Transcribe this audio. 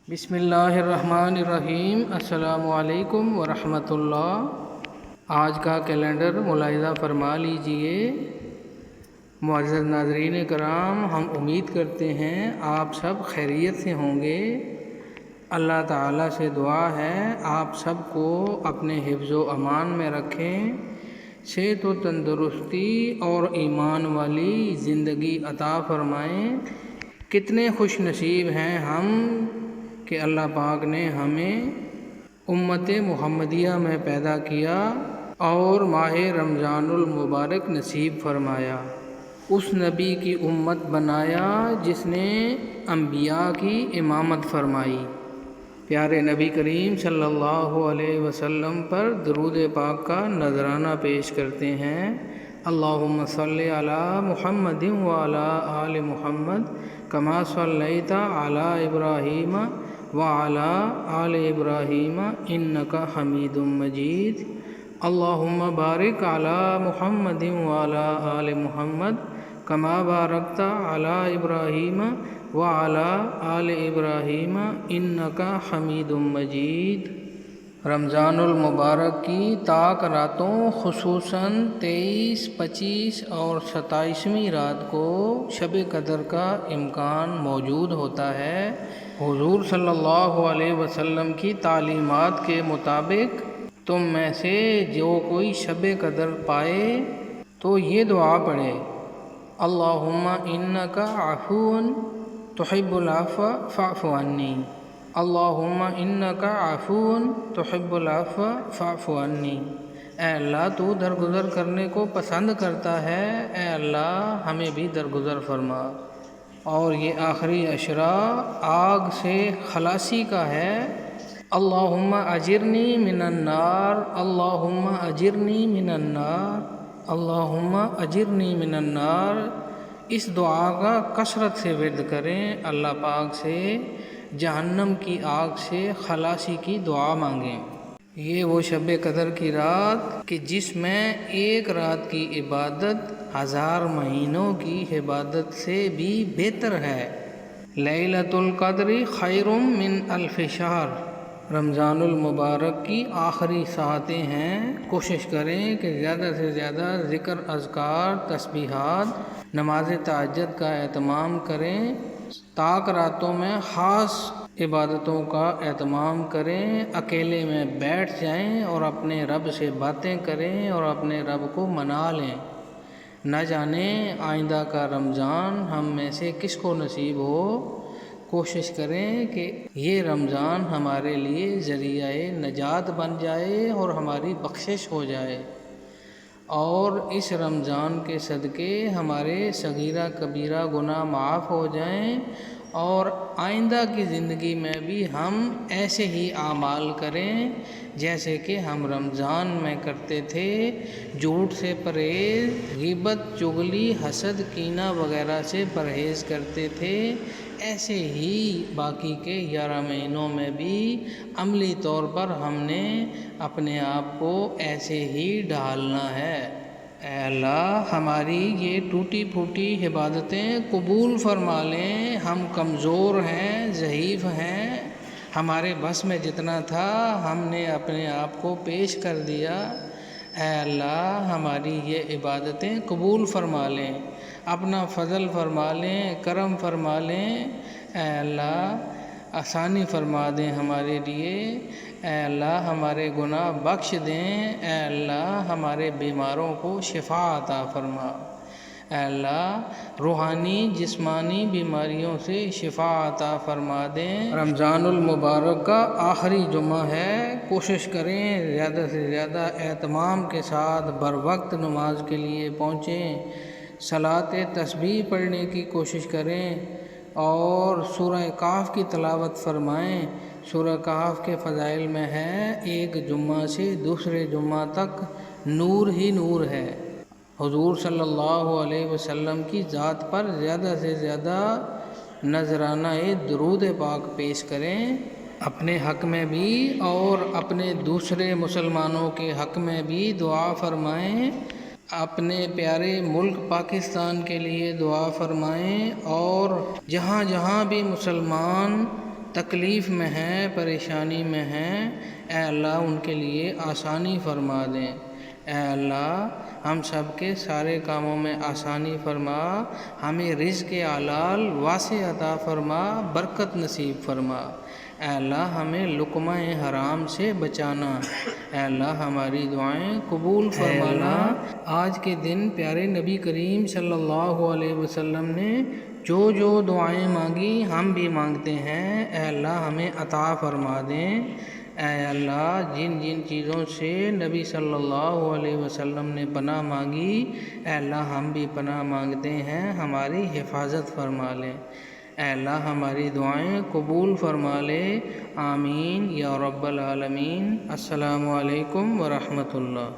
بسم اللہ الرحمن الرحیم۔ السلام علیکم ورحمۃ اللہ۔ آج کا کیلنڈر ملاحظہ فرما لیجئے۔ معزز ناظرین کرام، ہم امید کرتے ہیں آپ سب خیریت سے ہوں گے۔ اللہ تعالیٰ سے دعا ہے آپ سب کو اپنے حفظ و امان میں رکھیں، صحت و تندرستی اور ایمان والی زندگی عطا فرمائیں۔ کتنے خوش نصیب ہیں ہم کہ اللہ پاک نے ہمیں امت محمدیہ میں پیدا کیا اور ماہ رمضان المبارک نصیب فرمایا، اس نبی کی امت بنایا جس نے انبیاء کی امامت فرمائی۔ پیارے نبی کریم صلی اللہ علیہ وسلم پر درود پاک کا نذرانہ پیش کرتے ہیں۔ اللہم صلی علی محمد وعلی آل محمد کما صلیت علی ابراہیم وعلی آل ابراہیم انک حمید مجید۔ اللہم بارک علی محمد وعلی آل محمد کما بارکت علی ابراہیم وعلی آل ابراہیم انک حمید مجید۔ رمضان المبارک کی طاق راتوں خصوصاً 23، 25 اور 27ویں رات کو شب قدر کا امکان موجود ہوتا ہے۔ حضور صلی اللہ علیہ وسلم کی تعلیمات کے مطابق تم میں سے جو کوئی شب قدر پائے تو یہ دعا پڑھے: اللہم انک عفو تحب العفو فاعف عنی، اللہم انک عفو تحب العفو فاعف عنی۔ اے اللہ تو درگزر کرنے کو پسند کرتا ہے، اے اللہ ہمیں بھی درگزر فرما۔ اور یہ آخری عشرہ آگ سے خلاصی کا ہے۔ اللہم اجرنی من النار، اللہم اجرنی من النار، اللہم اجرنی من النار۔ اس دعا کا کثرت سے ورد کریں، اللہ پاک سے جہنم کی آگ سے خلاصی کی دعا مانگیں۔ یہ وہ شب قدر کی رات کہ جس میں ایک رات کی عبادت 1000 مہینوں کی عبادت سے بھی بہتر ہے۔ لیلۃ القدر خیر من الف شہر۔ رمضان المبارک کی آخری ساعتیں ہیں، کوشش کریں کہ زیادہ سے زیادہ ذکر، اذکار، تسبیحات، نماز تہجد کا اہتمام کریں۔ طاق راتوں میں خاص عبادتوں کا اہتمام کریں، اکیلے میں بیٹھ جائیں اور اپنے رب سے باتیں کریں اور اپنے رب کو منا لیں۔ نہ جانے آئندہ کا رمضان ہم میں سے کس کو نصیب ہو۔ کوشش کریں کہ یہ رمضان ہمارے لیے ذریعہ نجات بن جائے اور ہماری بخشش ہو جائے، اور اس رمضان کے صدقے ہمارے صغیرہ کبیرہ گناہ معاف ہو جائیں، اور آئندہ کی زندگی میں بھی ہم ایسے ہی اعمال کریں جیسے کہ ہم رمضان میں کرتے تھے۔ جھوٹ سے پرہیز، غیبت، چغلی، حسد، کینہ وغیرہ سے پرہیز کرتے تھے، ایسے ہی باقی کے 11 مہینوں میں بھی عملی طور پر ہم نے اپنے آپ کو ایسے ہی ڈھالنا ہے۔ اے اللہ ہماری یہ ٹوٹی پھوٹی عبادتیں قبول فرما لیں۔ ہم کمزور ہیں، ضعیف ہیں، ہمارے بس میں جتنا تھا ہم نے اپنے آپ کو پیش کر دیا۔ اے اللہ ہماری یہ عبادتیں قبول فرما لیں، اپنا فضل فرما لیں، کرم فرما لیں۔ اے اللہ آسانی فرما دیں ہمارے لیے۔ اے اللہ ہمارے گناہ بخش دیں۔ اے اللہ ہمارے بیماروں کو شفا عطا فرما۔ اے اللہ روحانی جسمانی بیماریوں سے شفا عطا فرما دیں۔ رمضان المبارک کا آخری جمعہ ہے، کوشش کریں زیادہ سے زیادہ اہتمام کے ساتھ بر وقت نماز کے لیے پہنچیں، صلاۃ تسبیح پڑھنے کی کوشش کریں، اور سورہ کہف کی تلاوت فرمائیں۔ سورہ کہف کے فضائل میں ہے ایک جمعہ سے دوسرے جمعہ تک نور ہی نور ہے۔ حضور صلی اللہ علیہ وسلم کی ذات پر زیادہ سے زیادہ نذرانہ درود پاک پیش کریں، اپنے حق میں بھی اور اپنے دوسرے مسلمانوں کے حق میں بھی دعا فرمائیں، اپنے پیارے ملک پاکستان کے لیے دعا فرمائیں، اور جہاں جہاں بھی مسلمان تکلیف میں ہیں، پریشانی میں ہیں، اے اللہ ان کے لیے آسانی فرما دیں۔ اے اللہ ہم سب کے سارے کاموں میں آسانی فرما، ہمیں رزق حلال واسع عطا فرما، برکت نصیب فرما۔ اے اللہ ہمیں لقمہ حرام سے بچانا۔ اے اللہ ہماری دعائیں قبول فرمانا۔ آج کے دن پیارے نبی کریم صلی اللہ علیہ وسلم نے جو دعائیں مانگی ہم بھی مانگتے ہیں، اے اللہ ہمیں عطا فرما دیں۔ اے اللہ جن چیزوں سے نبی صلی اللہ علیہ وسلم نے پناہ مانگی، اے اللہ ہم بھی پناہ مانگتے ہیں، ہماری حفاظت فرما لیں۔ اے اللہ ہماری دعائیں قبول فرما لے، آمین یا رب العالمین۔ السلام علیکم ورحمۃ اللہ۔